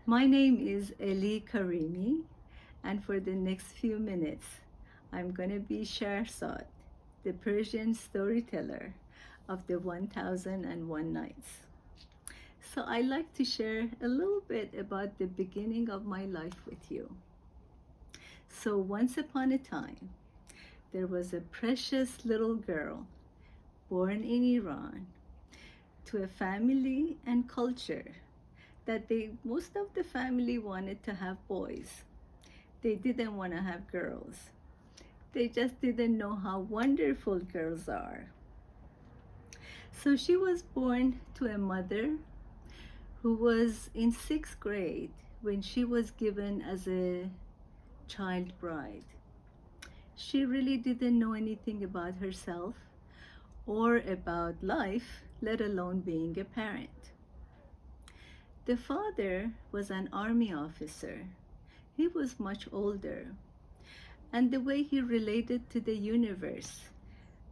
My name is Ellie Karimi, and for the next few minutes, I'm going to be Shahrazad, the Persian storyteller of the 1001 Nights. So I like to share a little bit about the beginning of my life with you. So once upon a time, there was a precious little girl born in Iran to a family and culture that most of the family wanted to have boys. They didn't want to have girls. They just didn't know how wonderful girls are. So she was born to a mother who was in sixth grade when she was given as a child bride. She really didn't know anything about herself or about life, let alone being a parent. The father was an army officer. He was much older, and the way he related to the universe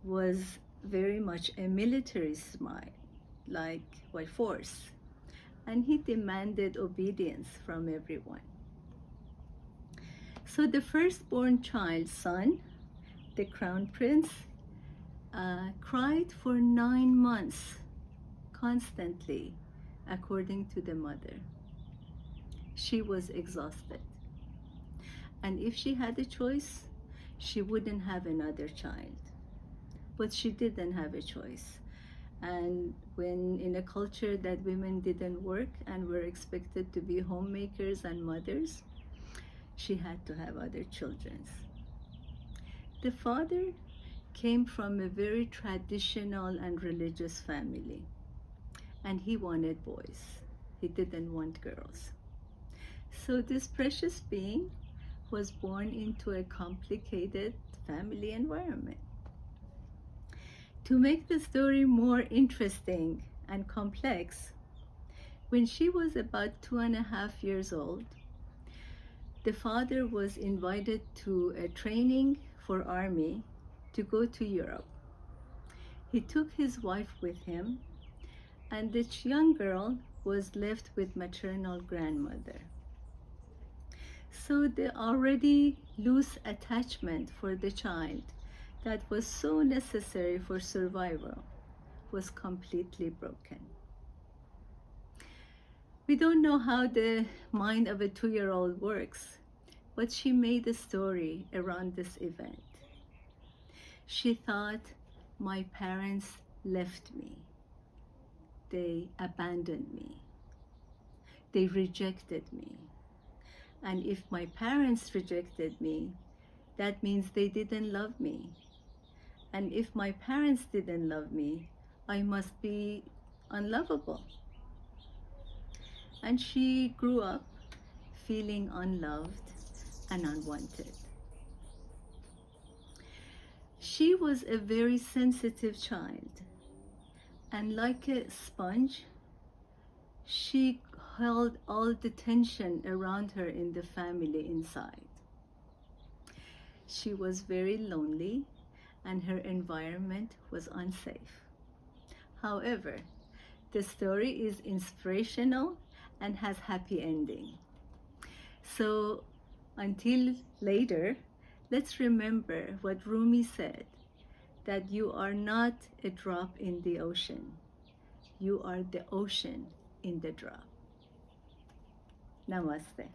was very much a military smile, like by force, and he demanded obedience from everyone. So the firstborn child's son, the crown prince, cried for 9 months constantly, according to the mother. She was exhausted. And if she had a choice, she wouldn't have another child. But she didn't have a choice. And when in a culture that women didn't work and were expected to be homemakers and mothers, she had to have other children. The father came from a very traditional and religious family, and he wanted boys. He didn't want girls. So this precious being was born into a complicated family environment. To make the story more interesting and complex, when she was about 2.5 years old, the father was invited to a training for army to go to Europe. He took his wife with him, and this young girl was left with maternal grandmother. So the already loose attachment for the child that was so necessary for survival was completely broken. We don't know how the mind of a 2-year-old works, but she made a story around this event. She thought, my parents left me. They abandoned me. They rejected me. And if my parents rejected me, that means they didn't love me. And if my parents didn't love me, I must be unlovable. And she grew up feeling unloved and unwanted. She was a very sensitive child, and like a sponge, she held all the tension around her in the family inside. She was very lonely, and her environment was unsafe. However, the story is inspirational and has happy ending. So until later, let's remember what Rumi said, that you are not a drop in the ocean. You are the ocean in the drop. Namaste.